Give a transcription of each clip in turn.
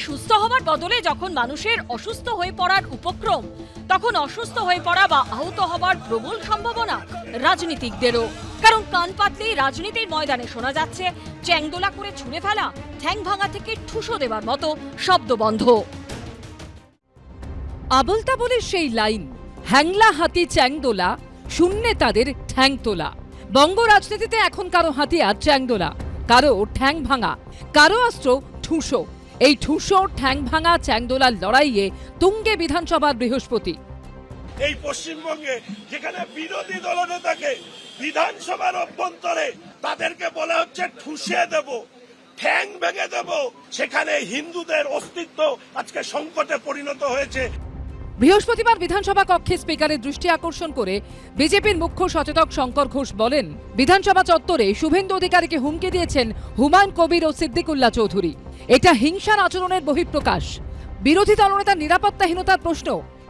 সুস্থ হবার বদলে যখন মানুষের অসুস্থ হয়ে পড়ার উপক্রম, তখন অসুস্থ হয়ে পড়া বা আহত হবার প্রবল সম্ভাবনা রাজনীতিকদেরও। কারণ কান পাতলেই রাজনীতির ময়দানে শোনা যাচ্ছে চ্যাংদোলা করে ছুঁড়ে ফেলা, ঠ্যাং ভাঙা থেকে ঠুসো দেবার মতো শব্দবন্ধ। আবল তাবলের সেই লাইন, হ্যাংলা হাতি চ্যাংদোলা, শূন্যে তাদের ঠ্যাং তোলা। বঙ্গ রাজনীতিতে এখন কারো হাতিয়ার চ্যাংদোলা, কারো ঠ্যাং ভাঙা, কারো অস্ত্র ঠুসো। এই ঠুসো ঠ্যাং ভাঙা চ্যাংদোলার লড়াইয়ে তুঙ্গে বিধানসভার বৃহস্পতি। এই পশ্চিমবঙ্গে যেখানে বিরোধী দলনেতাকে বিধানসভার অভ্যন্তরে তাদেরকে বলা হচ্ছে ঠুসে দেব, ঠ্যাং ভেঙে দেব, সেখানে হিন্দুদের অস্তিত্ব আজকে সংকটে পরিণত হয়েছে। বৃহস্পতিবার বিধানসভা কক্ষে স্পিকারের দৃষ্টি আকর্ষণ করে বিজেপির মুখ্য সচেতক শঙ্কর ঘোষ বলেন, বিধানসভা চত্বরে শুভেন্দু অধিকারীকে হুমকি দিয়েছেন হুমায়ুন কবির ও সিদ্দিকুল্লাহ চৌধুরী। এটা হিংসার আচরণের বহিঃপ্রকাশ। বিরোধী দলনেতার নিরাপত্তাহীনতার প্রশ্ন,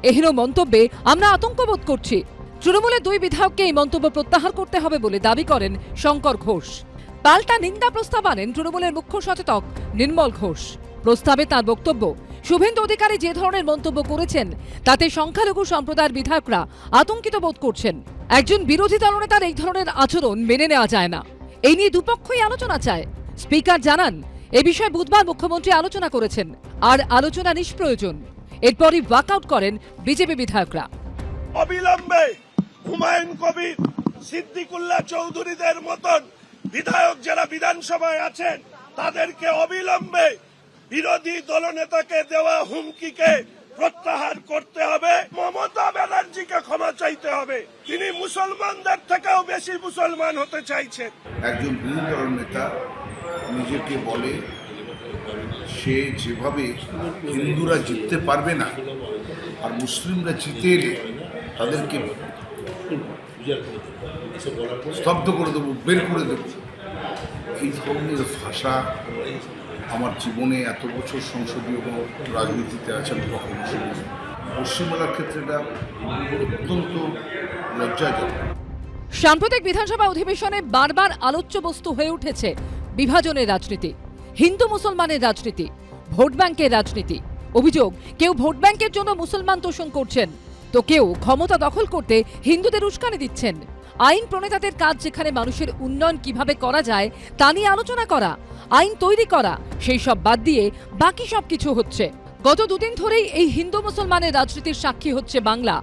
এহেন মন্তব্যে আমরা আতঙ্ক বোধ করছি। তৃণমূলের দুই বিধায়ককে এই মন্তব্য প্রত্যাহার করতে হবে বলে দাবি করেন শঙ্কর ঘোষ। পাল্টা নিন্দা প্রস্তাব আনেন তৃণমূলের মুখ্য সচেতক নির্মল ঘোষ। প্রস্তাবে তার বক্তব্য, শুভেন্দু অধিকারী যে ধরনের মন্তব্য করেছেন তাতে সংখ্যালঘু সম্প্রদায়ের বিধায়করা আতঙ্কিত বোধ করছেন। একজন বিরোধী দলনেতার এই ধরনের আচরণ মেনে নেওয়া যায় না। এই নিয়ে দুপক্ষই আলোচনা চায়। স্পিকার জানান, এ বিষয়ে বুধবার মুখ্যমন্ত্রী আলোচনা করেছেন, আর আলোচনা নিষ্প্রয়োজন। এরপরই ওয়াকআউট করেন বিজেপি বিধায়করা। অবিলম্বে হুমায়ুন কবির, সিদ্দিকুল্লাহ চৌধুরীদের মতন বিধায়ক যারা বিধানসভায় আছেন তাদেরকে অবিলম্বে বিরোধী দলনেতাকে দেওয়া হুমকিকে প্রত্যাহার করতে হবে। মমতা ব্যানার্জিকে ক্ষমা চাইতে হবে। তিনি মুসলমানদের থেকেও বেশি মুসলমান হতে চাইছেন। একজন বিরোধী দল নেতা নিজেকে বলে সে যেভাবে হিন্দুরা জিততে পারবে না আর মুসলিমরা জিতে এলে তাদেরকে স্তব্ধ করে দেবো, বের করে দেবো, এই ধরনের ভাষা আমার জীবনে এত বছর সংসদীয় রাজনীতিতে আছে আমি কখনো শুনিনি। পশ্চিমবাংলার ক্ষেত্রে এটা অত্যন্ত লজ্জাজনক। সাম্প্রতিক বিধানসভা অধিবেশনে বারবার আলোচ্য বস্তু হয়ে উঠেছে বিভাজনের রাজনীতি, হিন্দু মুসলমানের রাজনীতি, ভোট ব্যাংকের রাজনীতি। অভিযোগ, কেউ ভোট ব্যাংকের জন্য মুসলমান তোষণ করছেন, তো কেউ ক্ষমতা দখল করতে হিন্দুদের উস্কানি দিচ্ছেন। আইন প্রণেতাদের কাজ যেখানে মানুষের উন্নয়ন কিভাবে করা যায় তা নিয়ে আলোচনা করা, আইন তৈরি করা, সেই সব বাদ দিয়ে বাকি সব কিছু হচ্ছে। গত দুদিন ধরেই এই হিন্দু মুসলমানের রাজনীতির সাক্ষী হচ্ছে বাংলা।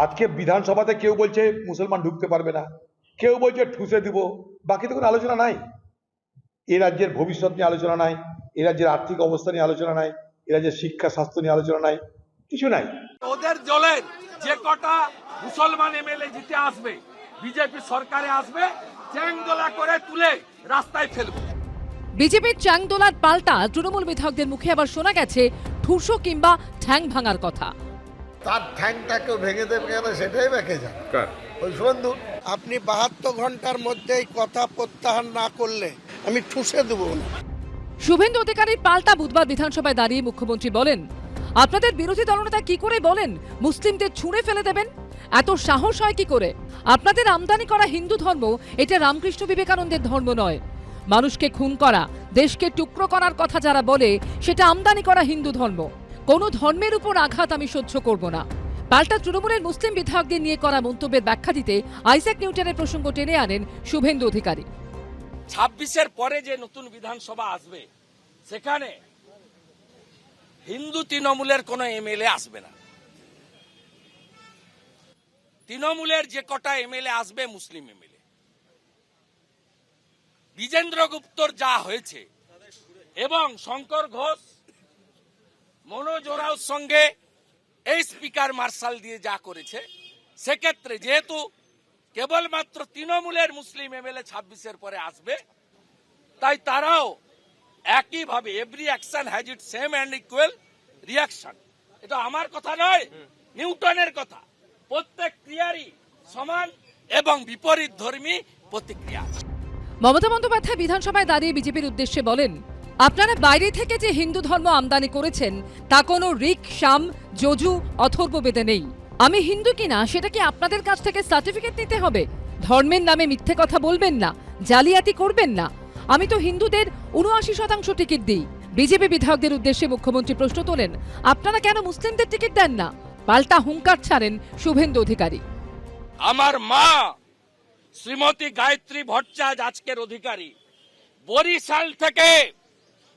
আজকে বিধানসভাতে কেউ বলছে মুসলমান ঢুকতে পারবে না, কেউ বলছে ঠুসে দিব, বাকি তো কোনো আলোচনা নাই। এ রাজ্যের ভবিষ্যৎ নিয়ে আলোচনা নাই, এ রাজ্যের আর্থিক অবস্থা নিয়ে আলোচনা নাই, এ রাজ্যের শিক্ষা স্বাস্থ্য নিয়ে আলোচনা নাই, কিছু নাই। ওদের দলের যে কটা মুসলমান এমএলএ জিতে আসবে, বিজেপি সরকারে আসবে, চ্যাংদোলা করে তুলে রাস্তায় ফেলবে। বিজেপির চ্যাংদোলার পাল্টা তৃণমূল বিধায়কদের মুখে আবার শোনা গেছে ঠুসো কিংবা ঠ্যাং ভাঙার কথা। তার ঠ্যাংটাকেও ভেঙে দেবে কেন সেটাই বেঁকে যাবে ওই বন্ধু। আপনি 72 ঘন্টার মধ্যেই কথা প্রত্যাহার না করলে আমি ঠুসে দেবো না। শুভেন্দু অধিকারীর পাল্টা বুধবার বিধানসভায় দাঁড়িয়ে মুখ্যমন্ত্রী বলেন, আপনাদের বিরোধী দলনেতা কি করে বলেন মুসলিমদের ছুঁড়ে ফেলে দেবেন? এত সাহস হয় কি করে? আপনাদের আমদানি করা হিন্দু ধর্ম এটা রামকৃষ্ণ বিবেকানন্দের ধর্ম নয়। মানুষকে খুন করা, দেশকে টুকরো করার কথা যারা বলে সেটা আমদানি করা হিন্দু ধর্ম। কোনো ধর্মের উপর আঘাত আমি সহ্য করব না। পাল্টা তৃণমূলের মুসলিম বিধায়কদের নিয়ে করা মন্তব্যের ব্যাখ্যা দিতে আইজ্যাক নিউটনের প্রসঙ্গ টেনে আনেন শুভেন্দু অধিকারী। 26-এর পরে যে নতুন বিধানসভা আসবে সেখানে হিন্দু তৃণমূলের কোনো এমএলএ আসবে না। তৃণমূলের যে কটা এমএলএ আসবে মুসলিম এমএলএ। বিজেন্দ্র গুপ্তর যা হয়েছে এবং শঙ্কর ঘোষ, মনোজ ওরাওর সঙ্গে এই স্পিকার মার্শাল দিয়ে যা করেছে, সেক্ষেত্রে যেহেতু কেবলমাত্র তৃণমূলের মুসলিম এমএলএ 26-এর পরে আসবে, তাই তারাও একইভাবে every action has it same and equal reaction. এটা আমার কথা নয়, নিউটনের কথা। প্রত্যেক ক্রিয়ারই সমান এবং বিপরীত ধর্মী প্রতিক্রিয়া আছে। মমতা বন্দ্যোপাধ্যায় বিধানসভায় দাঁড়িয়ে বিজেপির উদ্দেশ্যে বলেন, আপনারা বাইরে থেকে যে হিন্দু ধর্ম আমদানি করেছেন তা কোনো ঋক, সাম, যজু, অথর্ববেদে নেই। আমি হিন্দু কিনা সেটা কি আপনাদের কাছ থেকে সার্টিফিকেট নিতে হবে? ধর্মের নামে মিথ্যে কথা বলবেন না, জালিয়াতি করবেন না। আমি তো হিন্দুদের 79% টিকিট দিই, বিজেপি বিধায়কদের উদ্দেশ্যে মুখ্যমন্ত্রী প্রশ্ন তোলেন, আপনারা কেন মুসলিমদের টিকিট দেন না? পাল্টা হুঙ্কার ছাড়েন শুভেন্দু অধিকারী। আমার মা শ্রীমতী গায়ত্রী ভট্টাচার্য আজকের অধিকারী বরিশাল থেকে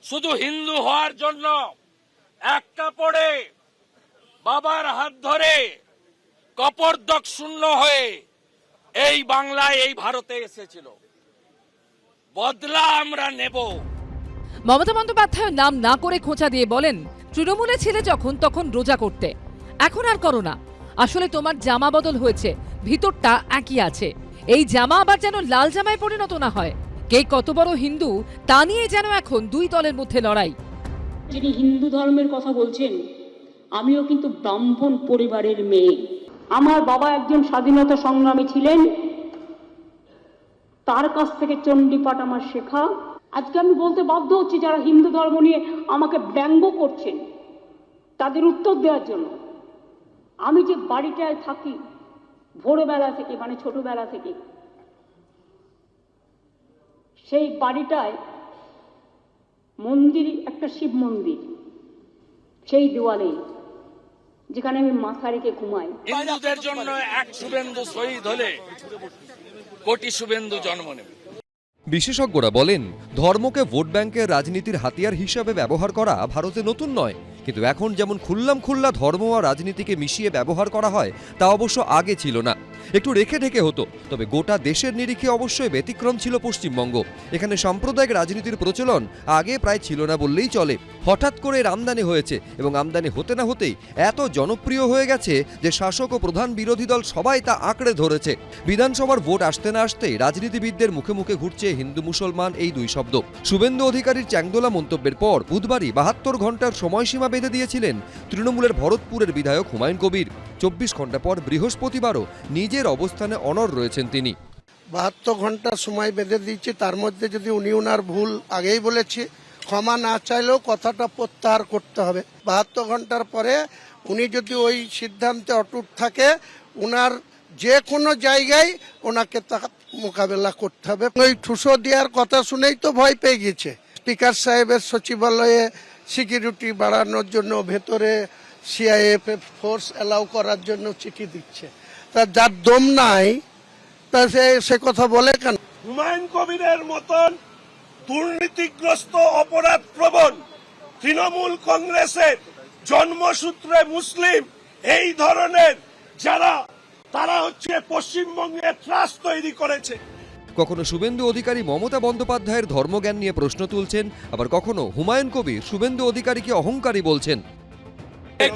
শুধু হিন্দু হওয়ার জন্য এক কাপড়ে বাবার হাত ধরে কপরদক শূন্য হয়ে এই বাংলায় এই ভারতে এসেছিল। বদলা আমরা নেব। মমতা বন্দ্যোপাধ্যায় নাম না করে খোঁচা দিয়ে বলেন, তৃণমূলে ছিলে যখন তখন রোজা করতে, এখন আর করো না। আসলে তোমার জামা বদল হয়েছে, ভিতরটা একই আছে। এই জামা আবার যেন লাল জামায় পরিণত না হয়। কে কত বড় হিন্দু তা নিয়ে যেন এখন দুই দলের মধ্যে লড়াই। যিনি হিন্দু ধর্মের কথা বলছেন, আমিও কিন্তু ব্রাহ্মণ পরিবারের মেয়ে। আমার বাবা একজন স্বাধীনতা সংগ্রামী ছিলেন, তার কাছ থেকে চণ্ডীপাঠ আমার শেখা। আজকে আমি বলতে বাধ্য হচ্ছি, যারা হিন্দু ধর্ম নিয়ে আমাকে ব্যঙ্গ করছেন তাদের উত্তর দেওয়ার জন্য, আমি যে বাড়িটায় থাকি ভোরবেলা থেকে, মানে ছোটবেলা থেকে, সেই বাড়িটায় মন্দির, একটা শিব মন্দির, সেই দেওয়ালে যেখানে আমি মাথা রেখে ঘুমাই। হিন্দুদের জন্য এক শুভেন্দু শহীদ হলে কোটি শুভেন্দু জন্ম নেবে। বিশেষজ্ঞরা বলেন, ধর্মকে ভোট ব্যাংকের রাজনীতির হাতিয়ার হিসাবে ব্যবহার করা ভারতে নতুন নয়, কিন্তু এখন যেমন খুল্লা ধর্ম আর রাজনীতিকে মিশিয়ে ব্যবহার করা হয় তা অবশ্য আগে ছিল না। একটু রেখে ঢেকে হতো, তবে গোটা দেশের নিরিখে অবশ্যই ব্যতিক্রম ছিল পশ্চিমবঙ্গ। এখানে সাম্প্রদায়িক রাজনীতির প্রচলন আগে প্রায় ছিল না বললেই চলে। হঠাৎ করে এর আমদানি হয়েছে এবং আমদানি হতে না হতেই এত জনপ্রিয় হয়ে গেছে যে শাসক ও প্রধান বিরোধী দল সবাই তা আঁকড়ে ধরেছে। বিধানসভার ভোট আসতে না আসতেই রাজনীতিবিদদের মুখে মুখে ঘুরছে হিন্দু মুসলমান এই দুই শব্দ। শুভেন্দু অধিকারীর চ্যাংদোলা মন্তব্যের পর বুধবারই 72 ঘন্টার সময়সীমা বেঁধে দিয়েছিলেন তৃণমূলের ভরতপুরের বিধায়ক হুমায়ুন কবির। 24 ঘন্টা পর বৃহস্পতিবারও নিজের অবস্থানে অনড় রয়েছেন তিনি। 72 ঘন্টা সময় বেঁধে দিয়েছি, তার মধ্যে যদি উনি ওনার ভুল আগেই বলেছি, ক্ষমা না চাইলেও কথাটা প্রত্যাহার করতে হবে। 72 ঘন্টার পরে উনি যদি ওই সিদ্ধান্তে অটুট থাকে, ওনার যে কোনো জায়গায় ওনাকে তা মোকাবেলা করতে হবে। ওই ঠুসো দেওয়ার কথা শুনেই তো ভয় পেয়ে গেছে। স্পিকার সাহেবের সচিবালয়ে সিকিউরিটি বাড়ানোর জন্য ভেতরে সিআইএফ ফোর্স অ্যালাউ করার জন্য চিঠি দিচ্ছে। তা যার দম নাই তা সে কথা বলে কেন? হুমায়ুন কবিরের মতন দুর্নীতিগ্রস্ত অপরাধ প্রবণ তৃণমূল কংগ্রেসের জন্মসূত্রে মুসলিম এই ধরনের যারা, তারা হচ্ছে পশ্চিমবঙ্গে ত্রাস তৈরি করেছে। কখনো শুভেন্দু অধিকারী মমতা বন্দ্যোপাধ্যায়ের ধর্মজ্ঞান নিয়ে প্রশ্ন তুলছেন, আবার কখনো হুমায়ুন কবির শুভেন্দু অধিকারীকে অহংকারী বলছেন।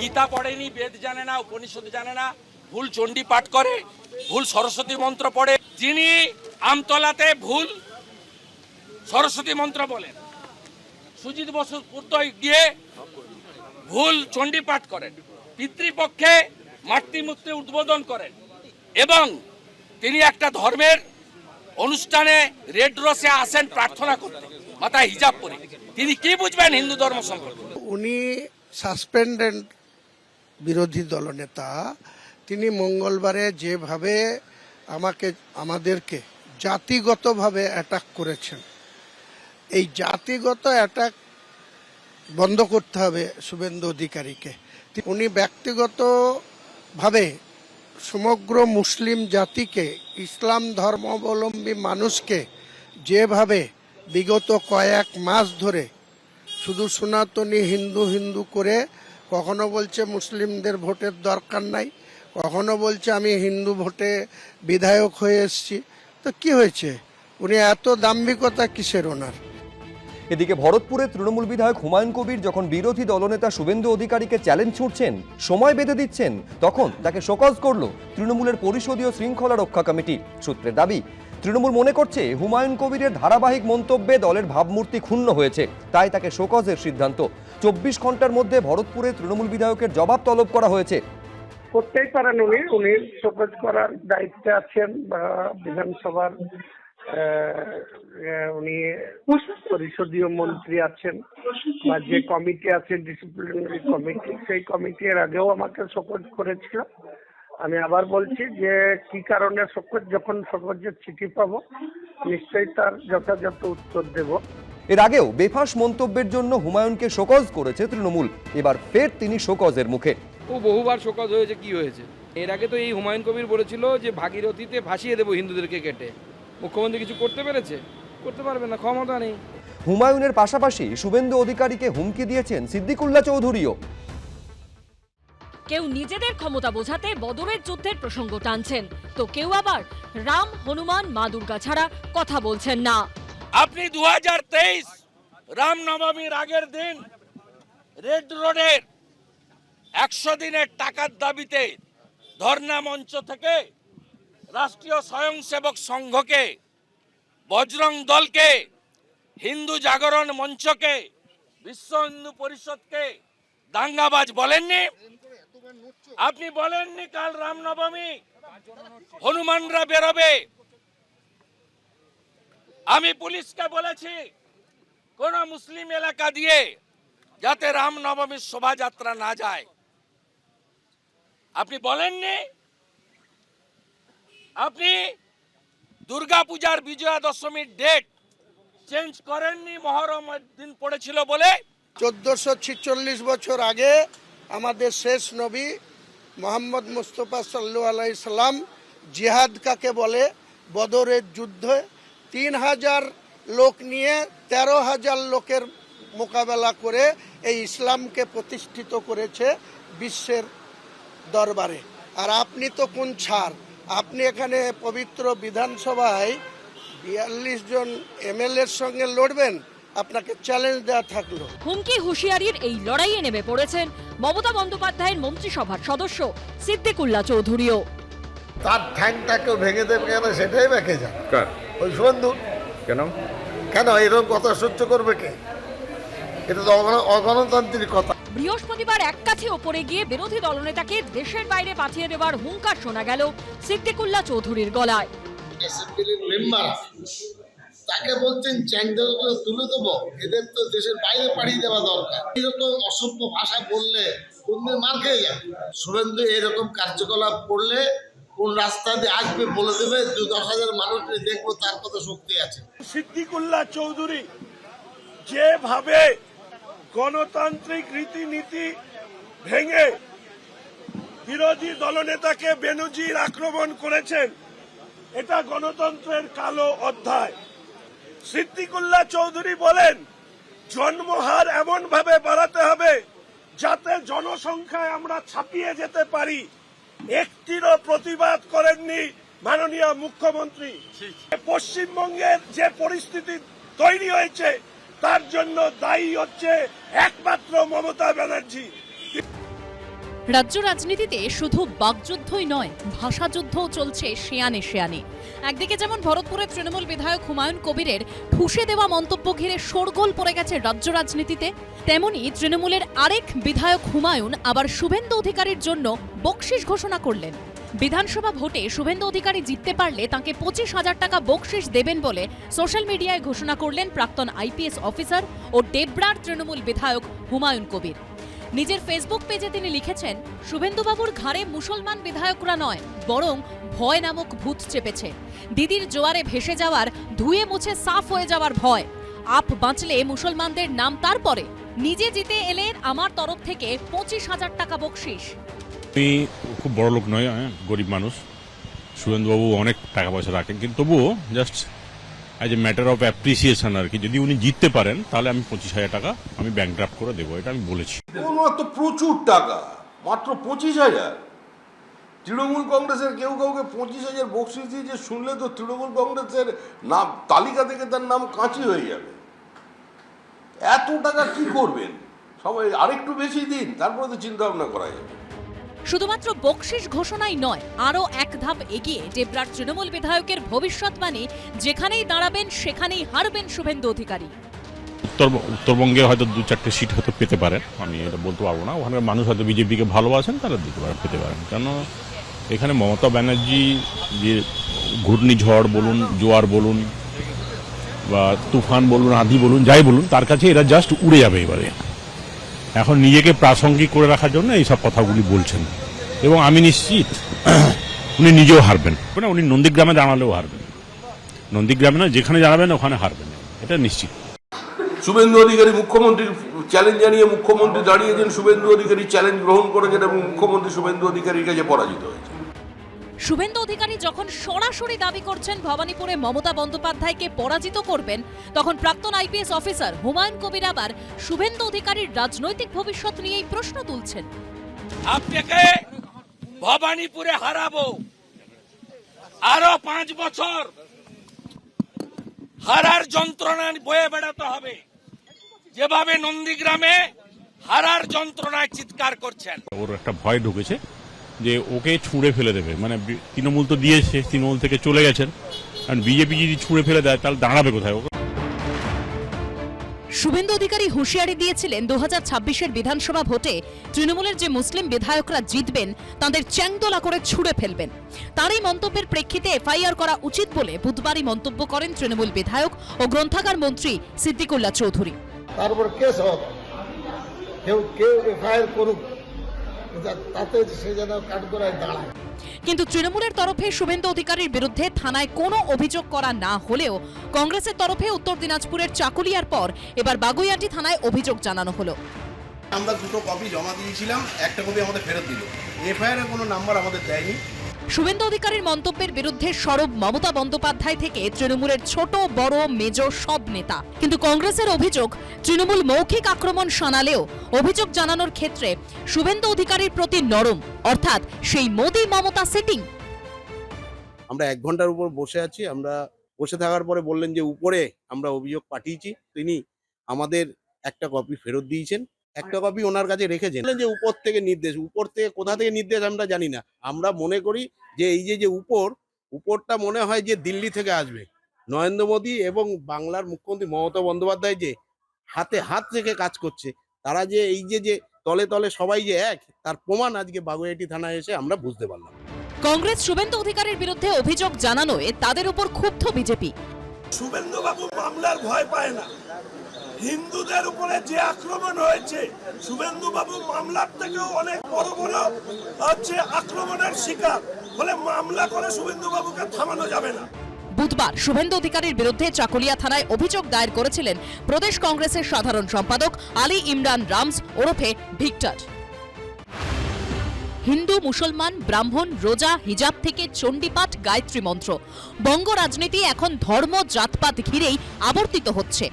গীতা পড়েনি, বেদ জানে না, উপনিষদ জানে না, ভুল চণ্ডী পাঠ করে, ভুল সরস্বতী মন্ত্র পড়ে। যিনি আমতলাতে ভুল সরস্বতী মন্ত্র বলেন, সুজিত বসু পুত্রয় গিয়ে ভুল চণ্ডী পাঠ করেন, পিতৃপক্ষে মাতৃমূর্তি উদ্বোধন করেন, এবং তিনি একটা ধর্মের অনুষ্ঠানে রেড রোসে আসেন প্রার্থনা করতে মাথায় হিজাব পরে। তিনি কি বুঝবেন হিন্দু ধর্ম সম্পর্কে? উনি সাসপেন্ডেড বিরোধী দলনেতা। তিনি মঙ্গলবারে যেভাবে আমাদেরকে জাতিগতভাবে অ্যাটাক করেছেন, এই জাতিগত অ্যাটাক বন্ধ করতে হবে শুভেন্দু অধিকারীকে। উনি ব্যক্তিগতভাবে সমগ্র মুসলিম জাতিকে, ইসলাম ধর্মাবলম্বী মানুষকে যেভাবে বিগত কয়েক মাস ধরে শুধু সনাতনী হিন্দু হিন্দু করে, কখনো বলছে মুসলিমদের ভোটের দরকার নাই, কখনো বলছে আমি হিন্দু ভোটে বিধায়ক হয়ে এসেছি, তো কি হয়েছে? উনি এত দাম্ভিকতা কিসের ওনার? এদিকে ভরতপুরে তৃণমূল বিধায়ক হুমায়ুন কবির যখন বিরোধী দলনেতা শুভেন্দু অধিকারীকে চ্যালেঞ্জ ছুড়ছেন, সময় বেঁধে দিচ্ছেন, তখন তাকে শোকজ করল তৃণমূলের পরিষদীয় শৃঙ্খলা রক্ষা কমিটি। সূত্রের দাবি, তৃণমূল মনে করছে হুমায়ুন কবিরের ধারাবাহিক মন্তব্যে দলের ভাবমূর্তি ক্ষুণ্ণ হয়েছে, তাই তাকে শোকজের সিদ্ধান্ত। 24 ঘন্টার মধ্যে ভরতপুরে তৃণমূল বিধায়কের জবাব তলব করা হয়েছে। করতেই পারেন, উনি শোকজ করার দায়িত্বে আছেন, বা বিধানসভার উনি পরিষদীয় মন্ত্রী আছেন, বা যে কমিটি আছে ডিসিপ্লিনারি কমিটি, সেই কমিটি এর আগেও আমাকে শোকজ করেছিল। আমি আবার বলছি যে কি কারণে শোকজ, যখন শোকজের চিঠি পাবো নিশ্চয়ই তার যথাযথ উত্তর দেব। এর আগেও বেফাঁস মন্তব্যের জন্য হুমায়ুনকে শোকজ করেছে তৃণমূল, এবার ফের তিনি শোকজের মুখে। ও বহুবার শোকজ হয়েছে, কি হয়েছে? এর আগে তো এই হুমায়ুন কবির বলেছিল যে ভাগীরথীতে ভাসিয়ে দেবো হিন্দুদেরকে কেটে। মুখ্যমন্ত্রী কিছু করতে পেরেছে? করতে পারবে না, ক্ষমতা নেই। হুমায়ুনের পাশাপাশি শুভেন্দু অধিকারীকে হুমকি দিয়েছেন সিদ্দিকুল্লাহ চৌধুরীও। কেউ নিজেদের ক্ষমতা বোঝাতে বদরের যুদ্ধের প্রসঙ্গ টানছেন, তো কেউ আবার রাম, হনুমান, মা দুর্গা ছাড়া কথা বলছেন না। আপনি 2023 রামনবমীর আগের দিন রেড রোডের 100 দিনের টাকার দাবিতে ধর্ণা মঞ্চ থেকে রাষ্ট্রীয় স্বয়ংসেবক সংঘকে, বজরং দলকে, হিন্দু জাগরণ মঞ্চকে, বিশ্ব হিন্দু পরিষদকে দাঙ্গাবাজ বলেননি? আপনি বলেননি কাল রামনবমী হনুমানরা বেরোবে? আমি পুলিশকে বলেছি কোন মুসলিম এলাকা দিয়ে যাতে রামনবমীর শোভাযাত্রা না যায়। আপনি বলেননি? আপনি দুর্গাপূজার বিজয়া দশমীর ডেট চেঞ্জ করেননি মহরমের দিন পড়েছিল বলে। 1446 বছর আগে আমাদের শেষ নবী মোহাম্মদ মুস্তফা সাল্লাল্লাহু আলাইহি সাল্লাম জিহাদ কাকে বলে, বদরের যুদ্ধে 3000 লোক নিয়ে 13,000 লোকের মোকাবেলা করে এই ইসলামকে প্রতিষ্ঠিত করেছে বিশ্বের দরবারে। আর আপনি তো কোন ছাড়? আপনি এখানে পবিত্র বিধানসভায় 42 জন এমএলএর সঙ্গে লড়বেন, আপনাকে চ্যালেঞ্জ দেওয়া থাকলো। হুমকি হুঁশিয়ারির এই লড়াইয়ে নেমে পড়েছেন মমতা বন্দ্যোপাধ্যায়ের মন্ত্রিসভার সদস্য সিদ্দিকুল্লাহ চৌধুরীও। তার ঠ্যাংটা কেউ ভেঙে দেবে কেন, সেটাই ব্যাকে যান। ওই শুভেন্দু কেন কেন এরকম কথা সহ্য করবে কে? এটা তো অগণতান্ত্রিক কথা। বৃহস্পতিবার এক কাছে ওপরে গিয়ে বিরোধী দলনেতাকে দেশের বাইরে পাঠিয়ে দেওয়ার হুঙ্কার শোনা গেল সিদ্দিকুল্লাহ চৌধুরীর গলায়। অ্যাসেম্বলির মেম্বার তাকে বলছেন চ্যাংদলগুলো তুলে দেবো, এদের তো দেশের বাইরে পাঠিয়ে দেওয়া দরকার। এরকম অসভ্য ভাষা বললে কোনদিন মার খেয়ে যাবে। শুভেন্দু এরকম কার্যকলাপ করলে কোন রাস্তা দিয়ে আসবে বলে দেবে, 10,000 মানুষ দেখবো তার কত শক্তি আছে। সিদ্দিকুল্লাহ চৌধুরী যেভাবে গণতান্ত্রিক রীতিনীতি ভেঙে বিরোধী দলনেতাকে বেনজির আক্রমণ করেছেন, এটা গণতন্ত্রের কালো অধ্যায়। সিদ্দিকুল্লাহ চৌধুরী বলেন জন্মহার এমন ভাবে বাড়াতে হবে যাতে জনসংখ্যায় আমরা ছাপিয়ে যেতে পারি। একটিরও প্রতিবাদ করেননি মাননীয় মুখ্যমন্ত্রী। পশ্চিমবঙ্গের যে পরিস্থিতি তৈরি হয়েছে তার জন্য দায়ী হচ্ছে একমাত্র মমতা ব্যানার্জি। রাজ্য রাজনীতিতে শুধু বাকযুদ্ধই নয়, ভাষাযুদ্ধও চলছে শেয়ানে শেয়ানে। একদিকে যেমন ভরতপুরের তৃণমূল বিধায়ক হুমায়ুন কবিরের ঠুসে দেওয়া মন্তব্য ঘিরে শোরগোল পড়ে গেছে রাজ্য রাজনীতিতে, তেমনি তৃণমূলের আরেক বিধায়ক হুমায়ুন আবার শুভেন্দু অধিকারীর জন্য বকশিস ঘোষণা করলেন। বিধানসভা ভোটে শুভেন্দু অধিকারী জিততে পারলে তাঁকে 25,000 টাকা বকশিস দেবেন বলে সোশ্যাল মিডিয়ায় ঘোষণা করলেন প্রাক্তন আইপিএস অফিসার ও ডেবরার তৃণমূল বিধায়ক হুমায়ুন কবির। নিজের ফেসবুক পেজে তিনি লিখেছেন, শুভেন্দুবাবুর ঘাড়ে মুসলমান বিধায়করা নয়, বরং ভয় নামক ভূত চেপেছে। দিদির জোয়ারে ভেসে যাওয়ার, ধুয়ে মুছে সাফ হয়ে যাওয়ার ভয়। আপ বাঁচলে মুসলমানদের নাম, তারপরে নিজে জিতে এলে আমার তরফ থেকে 25,000 টাকা বকশিস। আমি খুব বড় লোক নয়, গরিব মানুষ। শুভেন্দুবাবু অনেক টাকা পয়সা রাখেন, কিন্তু তবুও just as a matter of appreciation আর কি, যদি উনি জিততে পারেন তাহলে আমি 25,000 টাকা আমি ব্যাংক ড্রাফট করে দেবো, এটা আমি বলেছি। তো প্রচুর টাকা, মাত্র 25,000। তৃণমূল কংগ্রেসের কেউ কাউকে 25,000 বকশিস দিয়েছে শুনলে তো তৃণমূল কংগ্রেসের নাম তালিকা থেকে তার নাম কাঁচি হয়ে যাবে। এত টাকা কি করবেন? সবাই আরেকটু বেশি দিন, তারপরে তো চিন্তা ভাবনা করা যাবে। শুধুমাত্র বকশিস ঘোষণাই নয়, আরও এক ধাপ এগিয়ে ডেবরার তৃণমূল বিধায়কের ভবিষ্যৎবাণী, যেখানেই দাঁড়াবেন সেখানেই হারবেন শুভেন্দু অধিকারী। উত্তরবঙ্গে হয়তো 2-4টে সিট হয়তো পেতে পারেন, আমি এটা বলতে পারবো না। ওখানে মানুষ হয়তো বিজেপিকে ভালোবাসেন, তারা দিতে পারেন, পেতে পারেন। কেন এখানে মমতা ব্যানার্জি যে ঘূর্ণিঝড় বলুন, জোয়ার বলুন, বা তুফান বলুন, আঁধি বলুন, যাই বলুন, তার কাছে এরা জাস্ট উড়ে যাবে এবারে। এখন নিজেকে প্রাসঙ্গিক করে রাখার জন্য এইসব কথাগুলি বলছেন, এবং আমি নিশ্চিত উনি নিজেও হারবেন। উনি নন্দীগ্রামে দাঁড়ালেও হারবেন, নন্দীগ্রামে না, যেখানে দাঁড়াবেন ওখানে হারবেন, এটা নিশ্চিত। শুভেন্দু অধিকারী মুখ্যমন্ত্রীর চ্যালেঞ্জ জানিয়ে মুখ্যমন্ত্রী দাঁড়িয়েছেন, শুভেন্দু অধিকারী চ্যালেঞ্জ গ্রহণ করেছেন এবং মুখ্যমন্ত্রী শুভেন্দু অধিকারীর কাছে পরাজিত হয়েছে। শুভেন্দু অধিকারী যখন সরাসরি দাবি করছেন ভবানীপুরে মমতা বন্দ্যোপাধ্যায়কে পরাজিত করবেন, তখন প্রাক্তন আইপিএস অফিসার হুমায়ুন কবির আবার শুভেন্দু অধিকারীর রাজনৈতিক ভবিষ্যৎ নিয়েই প্রশ্ন তুলছেন। আপনাকে ভবানীপুরে হারাবো, আরো 5 বছর হারার যন্ত্রণা বয়ে বেড়াতে হবে, যেভাবে নন্দীগ্রামে হারার যন্ত্রণায় চিৎকার করছেন। ওর একটা ভয় ঢুকেছে যে ওকে ছুঁড়ে ফেলে দেবে, মানে তৃণমূল তো দিয়েছে, তৃণমূল থেকে চলে গেছেন, আর বিজেপি যদি ছুঁড়ে ফেলে দেয় তাহলে দাঁড়াবে কোথায়? শুভেন্দু অধিকারী হুঁশিয়ারি দিয়েছিলেন 2026-এর বিধানসভা ভোটে তৃণমূলের যে মুসলিম বিধায়করা জিতবেন তাদের চ্যাংদোলা করে ছুঁড়ে ফেলবেন। তারই মন্তব্যের প্রেক্ষিতে এফআইআর করা উচিত বলে বুধবারই মন্তব্য করেন তৃণমূল বিধায়ক ও গ্রন্থাগার মন্ত্রী সিদ্দিকুল্লাহ চৌধুরী। তারপর কেস হবে, কেউ এফআইআর করুক, তাতে সে যেন কাঠগড়ায় দাঁড়ায়। কিন্তু তৃণমূলের তরফে শুভেন্দু অধিকারীর বিরুদ্ধে থানায় কোনো অভিযোগ করা না হলেও কংগ্রেসের তরফে উত্তর দিনাজপুরের চাকুলিয়ার পর এবার বাগুইআটি থানায় অভিযোগ জানানো হলো। আমরা 2টো কপি জমা দিয়েছিলাম, একটা কপি আমাদের ফেরত দিল, এফআইআর এর কোনো নাম্বার আমাদের দেয়নি। শুভেন্দু অধিকারীর মন্তব্যের বিরুদ্ধে সরব মমতা বন্দ্যোপাধ্যায় থেকে তৃণমূলের ছোট বড় মেজ সব নেতা। কিন্তু কংগ্রেসের অভিযোগ, তৃণমূল মৌখিক আক্রমণ শানালেও অভিযোগ জানানোর ক্ষেত্রে শুভেন্দু অধিকারীর প্রতি নরম, অর্থাৎ সেই মোদি মমতা সেটিং। আমরা 1 ঘন্টার উপর বসে আছি, আমরা বসে থাকার পরে বললেন যে উপরে আমরা অভিযোগ পাঠিয়েছি, তিনি আমাদের একটা কপি ফেরত দিয়েছেন, একটা কপি ওনার কাছে রেখেছেন, যে উপর থেকে নির্দেশ, উপর থেকে কোথা থেকে নির্দেশ আমরা জানি না। আমরা মনে করি যে এই যে উপরটা মনে হয় যে দিল্লি থেকে আসবে, নরেন্দ্র মোদী এবং বাংলার মুখ্যমন্ত্রী মমতা বন্দ্যোপাধ্যায় যে হাতে হাত রেখে কাজ করছে, তারা যে এই যে তলে তলে সবাই যে এক, তার প্রমাণ আজকে বাগুইআটি থানায় এসে আমরা বুঝতে পারলাম। কংগ্রেস শুভেন্দু অধিকারীর বিরুদ্ধে অভিযোগ জানানোয় তাদের উপর ক্ষুব্ধ বিজেপি। শুভেন্দু বাবু মামলার ভয় পায় না, হিন্দুদের উপরে যে আক্রমণ হয়েছে শুভেন্দু বাবু মামলার থেকেও অনেক বড় বড় হচ্ছে আক্রমণের শিকার, ফলে মামলা করে শুভেন্দু বাবুকে থামানো যাবে না। বুধবার শুভেন্দু অধিকারীর বিরুদ্ধে চাকুলিয়া থানায় অভিযোগ দায়ের করেছিলেন প্রদেশ কংগ্রেসের সাধারণ সম্পাদক আলী ইমরান রামস ওরফে ভিক্টর। হিন্দু, মুসলমান, ব্রাহ্মণ, রোজা, হিজাব থেকে চণ্ডীপাঠ, গায়ত্রী মন্ত্র, বঙ্গ রাজনীতি এখন ধর্ম জাতপাত ঘিরেই আবর্তিত হচ্ছে।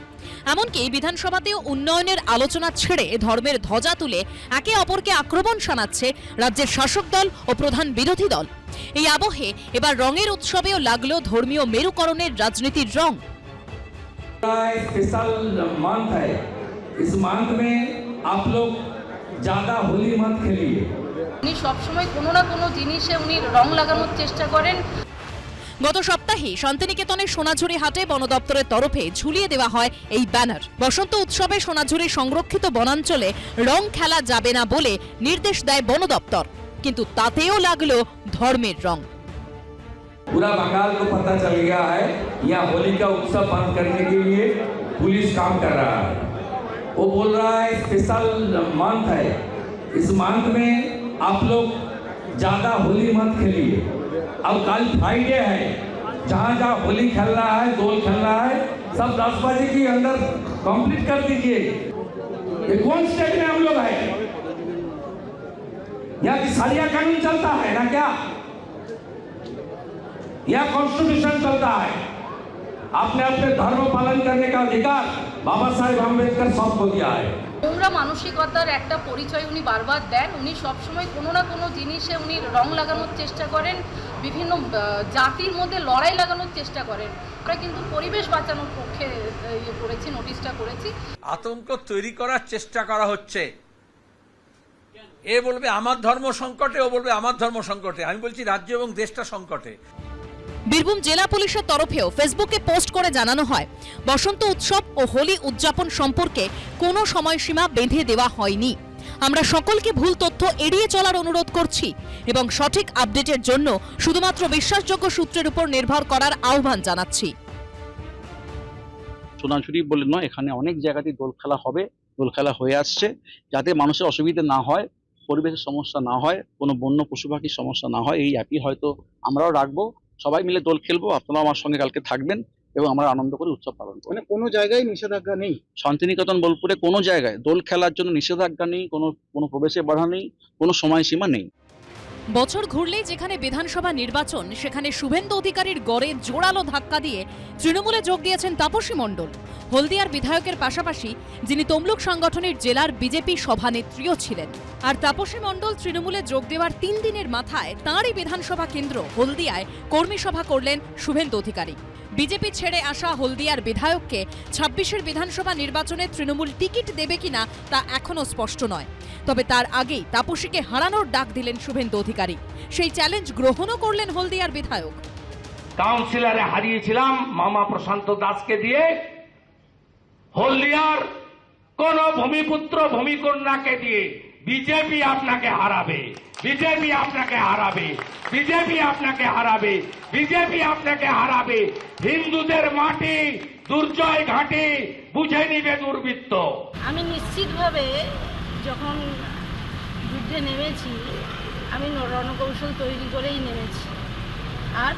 এমনকি বিধানসভাতেও উন্নয়নের আলোচনা ছেড়ে ধর্মের ধ্বজা তুলে একে অপরকে আক্রমণ শানাচ্ছে রাজ্যের শাসক দল ও প্রধান বিরোধী দল। এই আবহে এবার রঙের উৎসবেও লাগলো ধর্মীয় মেরুকরণের রাজনীতির রং। स्पेशल मंथ है, इस मंथ में आप लोग ज्यादा होली मत खेलिए। উনি সবসময় কোনো না কোনো জিনিসে উনি রং লাগানোর চেষ্টা করেন। গত সপ্তাহে শান্তিনিকেতনের সোনাঝুরি হাটে বন দপ্তরের তরফে ঝুলিয়ে দেওয়া হয় এই ব্যানার। বসন্ত উৎসবে সোনাঝুরি সংরক্ষিত বনাঞ্চলে রং খেলা যাবে না বলে নির্দেশ দেয় বন দপ্তর, কিন্তু তাতেও লাগলো ধর্মের রং। पूरा बंगाल को पता चल गया है यहाँ होली का उत्सव बंद करने के लिए पुलिस काम कर रहा है। वो बोल रहा है स्पेशल मंथ है, इस मंथ में आप लोग ज्यादा होली मत खेलिए। अब कल फ्राइडे है, जहाँ जहाँ होली खेल रहा है, दोल खेल रहा है, सब 10 बजे के अंदर कंप्लीट कर दीजिए। ये कौन स्टेट में हम लोग है? यहाँ की सारिया कानून चलता है ना क्या? यह कॉन्स्टिट्यूशन चलता है। आपने अपने धर्म पालन करने का अधिकार बाबा साहेब आम्बेडकर सबको दिया है। নোংরা মানসিকতার একটা পরিচয় উনি বারবার দেন। উনি সবসময় কোনো না কোনো জিনিসে উনি রং লাগানোর চেষ্টা করেন, বিভিন্ন জাতির মধ্যে লড়াই লাগানোর চেষ্টা করেন। আমরা কিন্তু পরিবেশ বাঁচানোর পক্ষে করেছি, নোটিশটা করেছি। আতঙ্ক তৈরি করার চেষ্টা করা হচ্ছে। এ বলবে আমার ধর্ম সংকটে, ও বলবে আমার ধর্ম সংকটে। আমি বলছি রাজ্য এবং দেশটা সংকটে। বীরভূম জেলা পুলিশের তরফেও ফেসবুকে পোস্ট করে জানানো হয়, বসন্ত উৎসব ও হোলি উদযাপন সম্পর্কে কোনো সময়সীমা বেঁধে দেওয়া হয়নি। আমরা সকলকে ভুল তথ্য এড়িয়ে চলার অনুরোধ করছি এবং সঠিক আপডেটের জন্য শুধুমাত্র বিশ্বাসযোগ্য সূত্রের উপর নির্ভর করার আহ্বান জানাচ্ছি। সোনাঝুরি বলে নয়, এখানে অনেক জায়গাতেই দোল খেলা হবে, দোল খেলা হয়ে আসছে, যাতে মানুষের অসুবিধা না হয়, পরিবেশের সমস্যা না হয়, কোনো বন্য পশু পাখির সমস্যা না হয়, এই অ্যাপই হয়তো আমরাও রাখবো। সবাই মিলে দোল খেলবো, আপনারা আমার সঙ্গে কালকে থাকবেন এবং আমরা আনন্দ করে উৎসব পালন করি। মানে কোনো জায়গায় নিষেধাজ্ঞা নেই? শান্তিনিকেতন বোলপুরে কোনো জায়গায় দোল খেলার জন্য নিষেধাজ্ঞা নেই, কোনো প্রবেশে বাধা নেই, কোনো সময়সীমা নেই। বছর ঘুরলেই যেখানে বিধানসভা নির্বাচন, সেখানে শুভেন্দু অধিকারীর গড়ে জোরালো ধাক্কা দিয়ে তৃণমূলে যোগ দিয়েছেন তাপসী মণ্ডল। হলদিয়ার বিধায়কের পাশাপাশি যিনি তমলুক সংগঠনের জেলার বিজেপি সভানেত্রীও ছিলেন। আর তাপসী মণ্ডল তৃণমূলে যোগ দেওয়ার 3 দিনের মাথায় তাঁরই বিধানসভা কেন্দ্র হলদিয়ায় কর্মী সভা করলেন শুভেন্দু অধিকারী। বিজেপি ছেড়ে আসা হলদিয়ার বিধায়ককে 26-এর বিধানসভা নির্বাচনে তৃণমূল টিকিট দেবে কিনা তা এখনও স্পষ্ট নয়। তবে তার আগেই তাপসীকে হারানোর ডাক দিলেন শুভেন্দু অধিকারী। সেই চ্যালেঞ্জ গ্রহণও করলেন হলদিয়ার বিধায়ক। কাউন্সিলরে হারিয়েছিলাম মামা প্রশান্ত দাসকে দিয়ে, হলদিয়ার কোন ভূমিপুত্র ভূমিকন্যাকে দিয়ে বিজেপি আপনাকে হারাবে, বিজেপি আপনাকে হারাবে, বিজেপি আপনাকে হারাবে, বিজেপি আপনাকে হারাবে। হিন্দুদের মাটি দুর্জয় ঘাঁটি বুঝে নিবে দুর্বৃত্ত। আমি নিশ্চিতভাবে যখন যুদ্ধে নেমেছি, আমি রণকৌশল তৈরি করেই নেমেছি। আর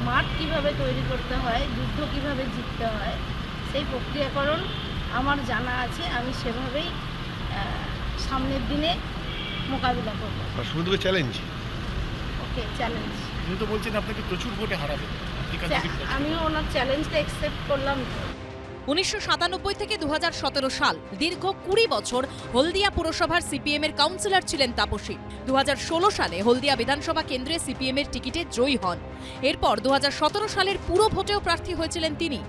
মাঠ কিভাবে তৈরি করতে হয়, যুদ্ধ কিভাবে জিততে হয়, সেই প্রক্রিয়াকরণ আমার জানা আছে। আমি সেভাবেই সামনের দিনে মোকাবিলা করব। শুধু চ্যালেঞ্জ? ওকে, চ্যালেঞ্জ। তিনি তো বলছেন আপনাকে প্রচুর ভোটে হারাবে। আমিও ওনার চ্যালেঞ্জটা অ্যাকসেপ্ট করলাম। 1997 থেকে 2017 সাল দীর্ঘ 20 বছর হলদিয়া পুরসভার সিপিএম এর কাউন্সিলর ছিলেন তাপসী। 2016 সালে হলদিয়া বিধানসভা কেন্দ্রে সিপিএম এর টিকিটে জয়ী হন। এরপর 2017 সালের পুরো ভোটেও প্রার্থী হয়েছিলেন তিনি।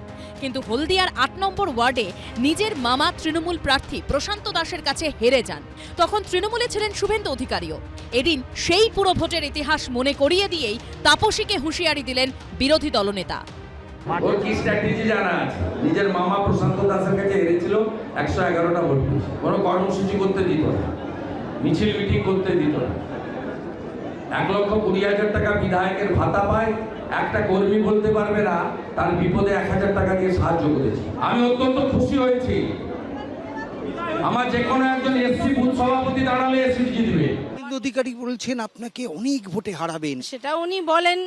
কিন্তু হলদিয়ার 8 নম্বর ওয়ার্ডে নিজের মামা তৃণমূল প্রার্থী প্রশান্ত দাসের কাছে হেরে যান। তখন তৃণমূলে ছিলেন শুভেন্দু অধিকারীও। এদিন সেই পুরো ভোটের ইতিহাস মনে করিয়ে দিয়েই তাপসীকে হুঁশিয়ারি দিলেন বিরোধী দলনেতা। ওর কি স্ট্র্যাটেজি জানা আছে? নিজের মামা প্রশান্ত দাসের কাছে হেরেছিল 111টা ভোট। কোনো কর্মসূচি করতে দিত না, মিছিল মিটিং করতে দিত না। 1,20,000 টাকা বিধায়কের ভাতা পায়, একটা কর্মী বলতে পারবে না তার বিপদে 1,000 টাকা দিয়ে সাহায্য করেছি। আমি অত্যন্ত খুশি হয়েছি। আমার যে কোনো একজন এসসি বুথ সভাপতি দাঁড়ালে এসসি জিতবে। অধিকারী বলছেন আপনাকে অনেক ভোটে হারাবেন। সেটা উনি বলেন,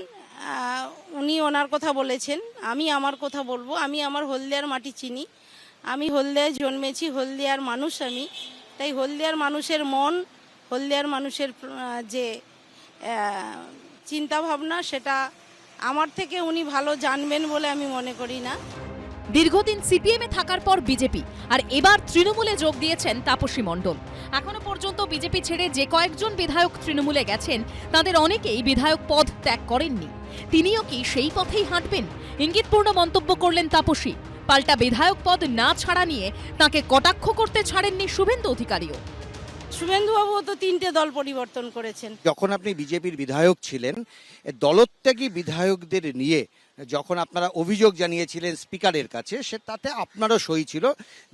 উনি ওনার কথা বলেছেন, আমি আমার কথা বলবো। আমি আমার হলদিয়ার মাটি চিনি, আমি হলদিয়ায় জন্মেছি, হলদিয়ার মানুষ আমি। তাই হলদিয়ার মানুষের মন, হলদিয়ার মানুষের যে চিন্তা ভাবনা, সেটা আমার থেকে উনি ভালো জানবেন বলে আমি মনে করি না। দীর্ঘদিন সিপিএমে থাকার পর বিজেপি, আর এবার তৃণমূলে যোগ দিয়েছেন তাপসী মণ্ডল। এখনো পর্যন্ত বিজেপি ছেড়ে যে কয়েকজন বিধায়ক তৃণমূলে গেছেন, তাদের অনেকেই বিধায়ক পদ ত্যাগ করেননি। তিনিও কি সেই পথেই হাঁটবেন? ইঙ্গিতপূর্ণ মন্তব্য করলেন তাপসী। পাল্টা বিধায়ক পদ না ছাড়া নিয়ে তাকে কটাক্ষ করতে ছাড়েননি শুভেন্দু অধিকারীও। শুভেন্দুবাবুও তো 3টে দল পরিবর্তন করেছেন। যখন আপনি বিজেপির বিধায়ক ছিলেন, দলত্যাগী বিধায়কদের নিয়ে যখন আপনারা অভিযোগ জানিয়েছিলেন স্পিকারের কাছে, সে তাতে আপনারও সই ছিল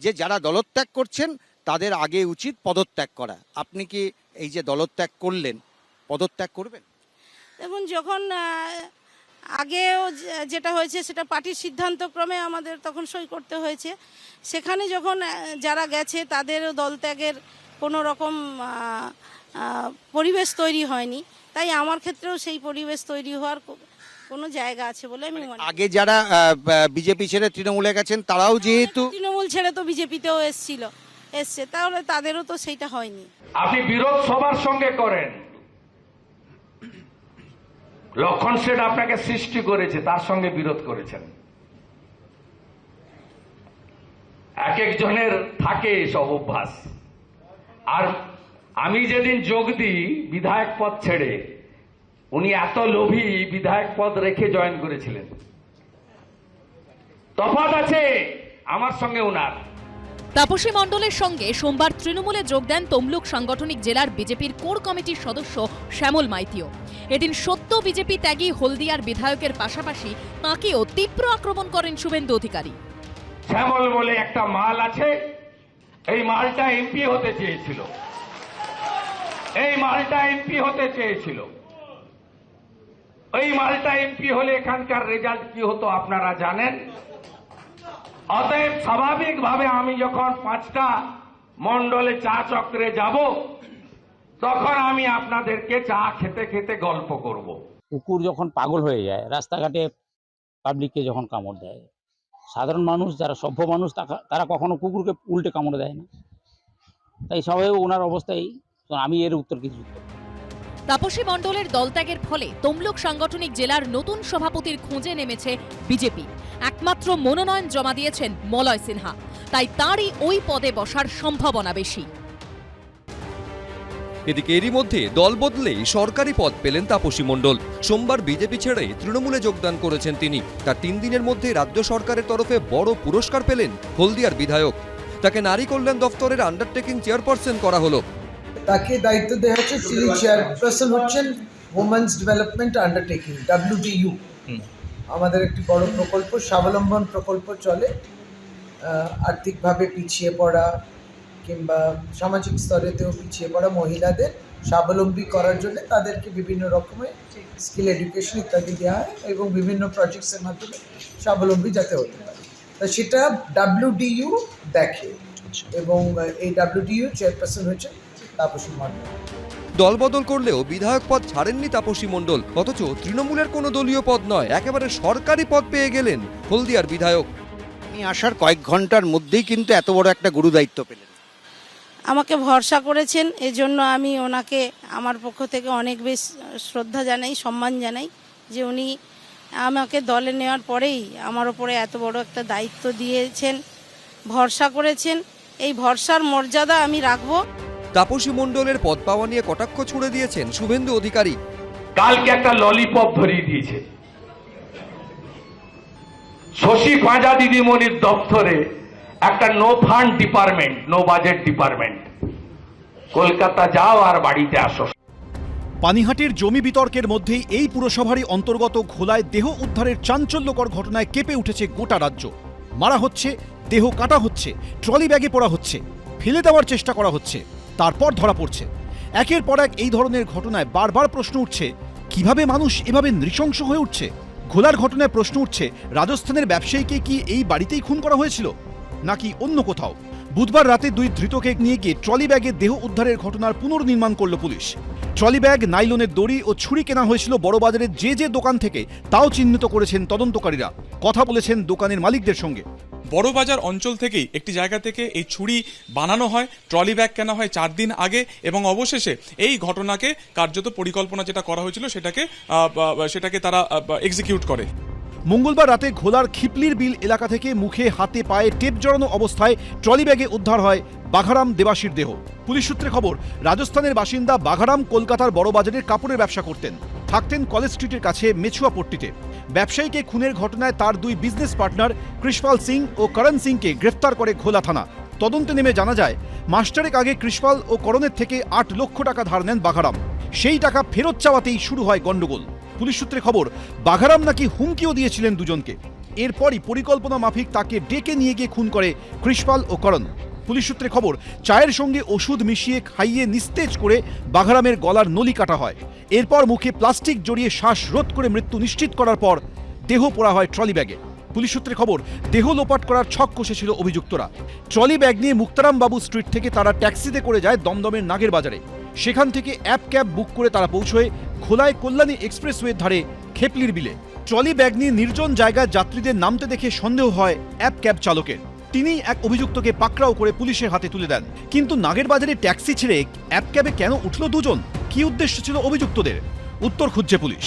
যে যারা দলত্যাগ করছেন তাদের আগে উচিত পদত্যাগ করা। আপনি কি এই যে দলত্যাগ করলেন, পদত্যাগ করবেন? দেখুন, যখন আগেও যেটা হয়েছে সেটা পার্টির সিদ্ধান্তক্রমে আমাদের তখন সই করতে হয়েছে। সেখানে যখন যারা গেছে তাদেরও দলত্যাগের কোনো রকম পরিবেশ তৈরি হয়নি। তাই আমার ক্ষেত্রেও সেই পরিবেশ তৈরি হওয়ার কোনো জায়গা আছে বলে আমি মনে করি। আগে যারা বিজেপি ছেড়ে তৃণমূলে গেছেন তারাও যেহেতু তৃণমূল ছেড়ে তো বিজেপিতেও এসছে, তাহলে তাদেরও তো সেইটা হয়নি। আপনি বিরোধ সবার সঙ্গে করেন, লক্ষণ সেট আপনাকে সৃষ্টি করেছে, তার সঙ্গে বিরোধ করেছেন। এক একজনের থাকে সব অভ্যাস। আর আমি যেদিন যোগ দিই বিধায়ক পদ ছেড়ে, উনি এত লোভী বিধায়ক পদ রেখে জয়েন করেছিলেন। তফাৎ আছে আমার সঙ্গে উনার। তাপসী মণ্ডলের সঙ্গে সোমবার তৃণমূলে যোগ দেন তমলুক সাংগঠনিক জেলার বিজেপির কোর কমিটির সদস্য শ্যামল মাইতিও। এদিন সদ্য বিজেপি ত্যাগী হলদিয়ার বিধায়কের পাশাপাশি তাঁকেও তীব্র আক্রমণ করেন শুভেন্দু অধিকারী। শ্যামল বলে একটা মাল আছে, এই মালটা এমপি হতে চেয়েছিল, এই মালটা এমপি হতে চেয়েছিল। এই মালটা এমপি হলে এখানকার রেজাল্ট কি হতো আপনারা জানেন। অতএব স্বাভাবিকভাবে আমি যখন 5টা মণ্ডলে চা চক্রে যাব, তখন আমি আপনাদেরকে চা খেতে খেতে গল্প করব। কুকুর যখন পাগল হয়ে যায়, রাস্তাঘাটে পাবলিককে যখন কামড় দেয়, সাধারণ মানুষ যারা সভ্য মানুষ তারা কখনো কুকুরকে উল্টে কামড়ে দেয় না, তাই সবাই ওনার অবস্থায় আমি এর উত্তর কিছু। তাপসী মণ্ডলের দলত্যাগের ফলে তমলুক সাংগঠনিক জেলার নতুন সভাপতির খোঁজে নেমেছে বিজেপি। একমাত্র মনোনয়ন জমা দিয়েছেন মলয় সিনহা, তাই তাঁরই ওই পদে বসার সম্ভাবনা বেশি। এদিকে এরই মধ্যে দল বদলেই সরকারি পদ পেলেন তাপসী মণ্ডল। সোমবার বিজেপি ছেড়ে তৃণমূলে যোগদান করেছেন তিনি। তার 3 দিনের মধ্যে রাজ্য সরকারের তরফে বড় পুরস্কার পেলেন হলদিয়ার বিধায়ক। তাকে নারী কল্যাণ দফতরের আন্ডারটেকিং চেয়ারপারসন করা হলো। তাকে দায়িত্ব দেওয়া হচ্ছে, তিনি চেয়ারপারসন হচ্ছেন ওমেন্স ডেভেলপমেন্ট আন্ডারটেকিং WDU। আমাদের একটি বড় প্রকল্প, স্বাবলম্বন প্রকল্প চলে। আর্থিকভাবে পিছিয়ে পড়া কিংবা সামাজিক স্তরেতেও পিছিয়ে পড়া মহিলাদের স্বাবলম্বী করার জন্য তাদেরকে বিভিন্ন রকমের স্কিল এডুকেশন ইত্যাদি দেওয়া হয় এবং বিভিন্ন প্রজেক্টসের মাধ্যমে স্বাবলম্বী যাতে হতে পারে, তা সেটা WDU দেখে এবং এই WDU চেয়ারপারসন হচ্ছে তাপসী মণ্ডল। দলবদল করলেও বিধায়ক পদ ছাড়েননি তাপসী মণ্ডল, অথচ তৃণমূলের কোনো দলীয় পদ নয়, একেবারে সরকারি পদ পেয়ে গেলেন হলদিয়ার বিধায়ক। আমি আসার কয়েক ঘন্টার মধ্যেই কিন্তু এত বড় একটা গুরু দায়িত্ব পেলেন। আমাকে ভরসা করেছেন, এজন্য আমি ওনাকে আমার পক্ষ থেকে অনেক বেশ শ্রদ্ধা জানাই, সম্মান জানাই যে উনি আমাকে দলে নেওয়ার পরেই আমার ওপরে এত বড় একটা দায়িত্ব দিয়েছেন, ভরসা করেছেন। এই ভরসার মর্যাদা আমি রাখবো। তাপসী মণ্ডলের পদ পাওয়া নিয়ে কটাক্ষ ছুড়ে দিয়েছেন শুভেন্দু অধিকারী। কালকে একটা ললিপপ ধরিয়ে দিয়েছে শশী পাঁজা দিদিমণির দপ্তরে, একটা no fund department, no budget department. Kolkata যাও আর বাড়িতে আসো। পানিহাটির জমি বিতর্কের মধ্যেই এই পুরসভারই অন্তর্গত ঘোলায় দেহ উদ্ধারের চাঞ্চল্যকর ঘটনায় কেঁপে উঠেছে গোটা রাজ্য। মারা হচ্ছে, দেহ কাটা হচ্ছে, ট্রলি ব্যাগে পড়া হচ্ছে, ফেলে দেওয়ার চেষ্টা করা হচ্ছে, তারপর ধরা পড়ছে। একের পর এক এই ধরনের ঘটনায় বারবার প্রশ্ন উঠছে, কিভাবে মানুষ এভাবে নৃশংস হয়ে উঠছে। ঘোলার ঘটনায় প্রশ্ন উঠছে, রাজস্থানের ব্যবসায়ীকে কি এই বাড়িতেই খুন করা হয়েছিল নাকি অন্য কোথাও। বুধবার রাতে 2 ধৃতকে নিয়ে গিয়ে ট্রলি ব্যাগে দেহ উদ্ধারের ঘটনার পুনর্নির্মাণ করল পুলিশ। ট্রলি ব্যাগ, নাইলনের দড়ি ও ছুরি কেনা হয়েছিল বড়বাজারের যে দোকান থেকে তাও চিহ্নিত করেছেন তদন্তকারীরা। কথা বলেছেন দোকানের মালিকদের সঙ্গে। বড়বাজার অঞ্চল থেকেই একটি জায়গা থেকে এই ছুরি বানানো হয়, ট্রলি ব্যাগ কেনা হয় 4 দিন আগে, এবং অবশেষে এই ঘটনাকে কার্যত পরিকল্পনা যেটা করা হয়েছিল সেটাকে তারা এক্সিকিউট করে। মঙ্গলবার রাতে ঘোলার খিপলির বিল এলাকা থেকে মুখে হাতে পায়ে টেপ জড়ানো অবস্থায় ট্রলি ব্যাগে উদ্ধার হয় বাঘারাম দেবাশীর দেহ। পুলিশ সূত্রে খবর, রাজস্থানের বাসিন্দা বাঘারাম কলকাতার বড়বাজারের কাপড়ের ব্যবসা করতেন, থাকতেন কলেজ স্ট্রিটের কাছে মেছুয়াপট্টিতে। ব্যবসায়ীকে খুনের ঘটনায় তার 2 বিজনেস পার্টনার কৃষপাল সিং ও করণ সিংকে গ্রেফতার করে ঘোলা থানা। তদন্তে নেমে জানা যায়, মাস্টারেক আগে কৃষপাল ও করণের থেকে 8 লক্ষ টাকা ধার নেন বাঘারাম। সেই টাকা ফেরত চাওয়াতেই শুরু হয় গন্ডগোল। পুলিশ সূত্রে খবর, বাঘারাম নাকি হুমকিও দিয়েছিলেন দুজনকে। এরপরই পরিকল্পনা মাফিক তাকে ডেকে নিয়ে গিয়ে খুন করে কৃষপাল ও করণ। পুলিশ সূত্রে খবর, চায়ের সঙ্গে ওষুধ মিশিয়ে খাইয়ে নিস্তেজ করে বাঘারামের গলার নলি কাটা হয়। এরপর মুখে প্লাস্টিক জড়িয়ে শ্বাস রোধ করে মৃত্যু নিশ্চিত করার পর দেহ পোড়া হয় ট্রলি ব্যাগে। পুলিশ সূত্রে খবর, দেহ লোপাট করার ছক কষেছিল অভিযুক্তরা। ট্রলি ব্যাগ নিয়ে মুক্তারাম বাবু স্ট্রিট থেকে তারা ট্যাক্সিতে করে যায় দমদমের নাগের বাজারে। সেখান থেকে ক্যাব বুক করে তারা পৌঁছয় ঘোলায় কল্যাণী এক্সপ্রেসওয়ের ধারে খেপলির বিলে। ট্রলি ব্যাগ নিয়ে নির্জন জায়গায় যাত্রীদের নামতে দেখে সন্দেহ হয় ক্যাব চালকের। তিনি এক অভিযুক্তকে পাকড়াও করে পুলিশের হাতে তুলে দেন। কিন্তু নাগের বাজারে ট্যাক্সি ছেড়ে ক্যাবে কেন উঠল দুজন? কি উদ্দেশ্য ছিল অভিযুক্তদের? উত্তর খুঁজছে পুলিশ।